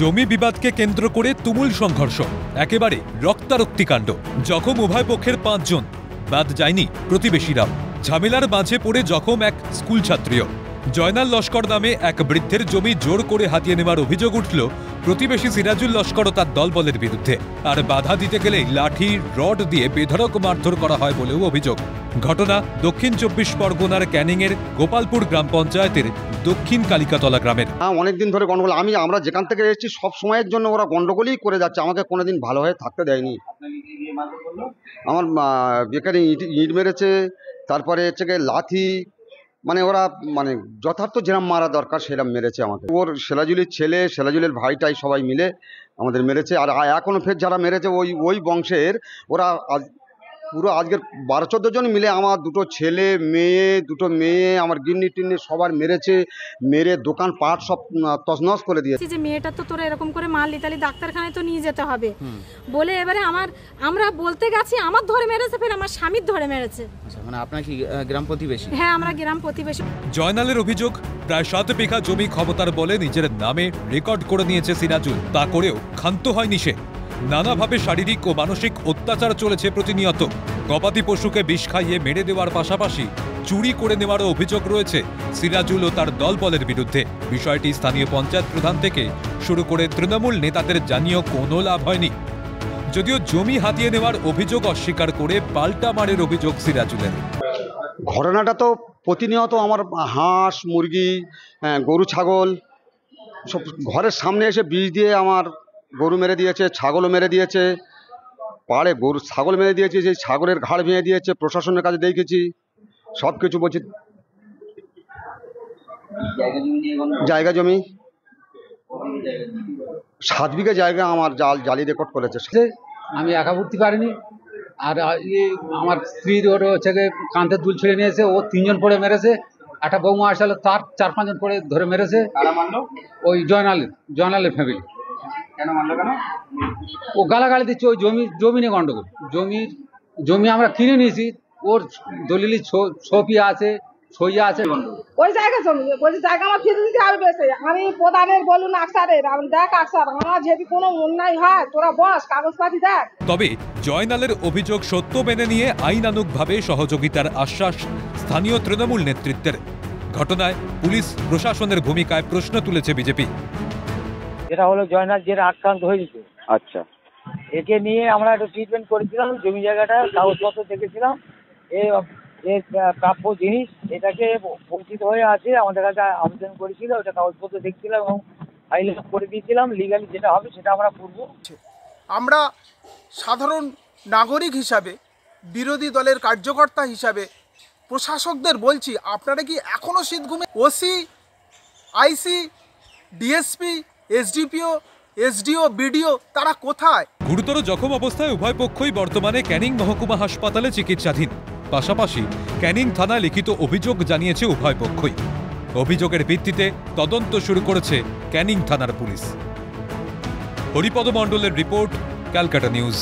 জমি বিবাদকে কেন্দ্র করে তুমুল সংঘর্ষ, একেবারে রক্তারক্তি কাণ্ড। জখম উভয় পক্ষের 5 জন, বাদ যায়নি প্রতিবেশীরাও। ঝামেলার মাঝে পড়ে জখম এক স্কুল ছাত্রীও। জয়নাল লস্কর নামে এক বৃদ্ধের জমি জোর করে হাতিয়ে নেওয়ার অভিযোগ উঠল প্রতিবেশী সিরাজুল লস্কর ও তার দলবলের বিরুদ্ধে। আর বাধা দিতে গেলেই লাঠি রড দিয়ে বেধড়ক মারধর করা হয় বলেও অভিযোগ। ঘটনা দক্ষিণ 24 পরগনার ক্যানিংয়ের গোপালপুর গ্রাম পঞ্চায়েতের দক্ষিণ কালিকাতলা গ্রামের। অনেকদিন ধরে গন্ডগোল, আমরা যেখান থেকে এসেছি সব সময়ের জন্য ওরা গন্ডগোলই করে যাচ্ছে, আমাকে কোনোদিন ভালো হয়ে থাকতে দেয়নি। আমার বেকারি ইট মেরেছে, তারপরে হচ্ছে গিয়ে লাথি, মানে ওরা মানে যথার্থ যেরকম মারা দরকার সেরকম মেরেছে আমাকে। ওর সেরাজুলির ছেলে, সেরাজুলের ভাইটাই সবাই মিলে আমাদের মেরেছে। আর এখনও ফের যারা মেরেছে ওই বংশের, ওরা পুরো আজকের 12-14 জন মিলে আমার দুটো মেয়ে, আমার গিন্নি টিন্নি সবার মেরেছে, মেরে দোকান পাট সব তছনছ করে দিয়েছে। যে মেয়েটা তো তোরা এরকম করে মারলি, তাহলে ডাক্তারখানায় তো নিয়ে যেতে হবে বলে এবারে আমরা বলতে গেছি, আমার ধরে মেরেছে, ফের আমার স্বামীর ধরে মেরেছে। মানে আপনার কি গ্রাম প্রতিবেশী? হ্যাঁ, আমরা গ্রাম প্রতিবেশী। জয়নালের অভিযোগ, প্রায় 7 বিঘা জমি ক্ষমতার বলে নিজের নামে রেকর্ড করে নিয়েছে সিরাজুল। তা করেও ক্ষান্ত হয়নি সে। নানাভাবে শারীরিক ও মানসিক অত্যাচার চলেছে প্রতিনিয়ত। গবাদি পশুকে বিষ খাইয়ে মেরে দেওয়ার পাশাপাশি চুরি করে নেওয়ারও অভিযোগ রয়েছে সিরাজুল ও তার দলবলের বিরুদ্ধে। বিষয়টি স্থানীয় পঞ্চায়েত প্রধান থেকে শুরু করে তৃণমূল নেতাদের জানিয়েও কোনো লাভ হয়নি। যদিও জমি হাতিয়ে নেওয়ার অভিযোগ অস্বীকার করে পাল্টা মারের অভিযোগ সিরাজুলের। ঘটনাটা তো প্রতিনিয়ত আমার হাঁস, মুরগি, গরু, ছাগল সব ঘরের সামনে এসে বিষ দিয়ে আমার গরু মেরে দিয়েছে, ছাগলও মেরে দিয়েছে, পাড়ে গরু ছাগল মেরে দিয়েছে, সেই ছাগলের ঘাড় ভেঙে দিয়েছে। প্রশাসনের কাছে দেখেছি, সব কিছু বলছি। জায়গা জমি 7 বিঘা জায়গা আমার জালি রেকর্ড করেছে। আমি একা উঠতে পারিনি। আর আমার স্ত্রীর ওর হচ্ছে কাঁধের দুল ছিঁড়ে নিয়েছে, ও 3 জন পড়ে মেরেছে। একটা বৌমা আসলে তার 4-5 জন পড়ে ধরে মেরেছে। ওই জয়নালের ফ্যামিলি। কেন মারলো? কেন ও গালাগালি দিচ্ছে, ওই জমি নিয়ে গন্ডগোল। জমি আমরা কিনে নিয়েছি, ওর দলিলি ছবি আছে, সইয়া আছে। ওই জায়গা জমি বলছি, জায়গা আমার ফিরে দিতে হবে বেশি। আমি প্রধানের বলুন আকসারের, আমি দেখ আকসার, আমার যদি কোনো অন্যায় হয় তোরা বস, কাগজপাতি দেখ। তবে জয়নালের অভিযোগ সত্য মেনে নিয়ে আইনানুগভাবে সহযোগিতার আশ্বাস স্থানীয় তৃণমূল নেতৃত্বের। ঘটনায় পুলিশ প্রশাসনের ভূমিকায় প্রশ্ন তুলেছে বিজেপি। যেটা হলো জয়নাল যেটা আক্রান্ত হয়েছে, আচ্ছা, একে নিয়ে আমরা একটু ট্রিটমেন্ট করেছিলাম। জমি জায়গাটা কাগজপত্র দেখেছিলাম, এর প্রাপ্য জিনিস এটাকে বঞ্চিত হয়ে আছে। আমাদের কাছে আবেদন করেছিল, ওটা কাগজপত্র দেখছিলাম এবং ফাইল করে দিয়েছিলাম। লিগালি যেটা হবে সেটা আমরা করব। আমরা সাধারণ নাগরিক হিসাবে, বিরোধী দলের কার্যকর্তা হিসাবে প্রশাসকদের বলছি, আপনারা কি এখনও শীত ঘুমে? ওসি, আইসি, ডিএসপি, এসডিপিও, এসডিও, বিডিও তারা কোথায়? গুরুতর জখম অবস্থায় উভয় পক্ষই বর্তমানে ক্যানিং মহকুমা হাসপাতালে চিকিৎসাধীন। পাশাপাশি ক্যানিং থানায় লিখিত অভিযোগ জানিয়েছে উভয় পক্ষই। অভিযোগের ভিত্তিতে তদন্ত শুরু করেছে ক্যানিং থানার পুলিশ। হরিপদ মণ্ডলের রিপোর্ট, ক্যালকাটা নিউজ।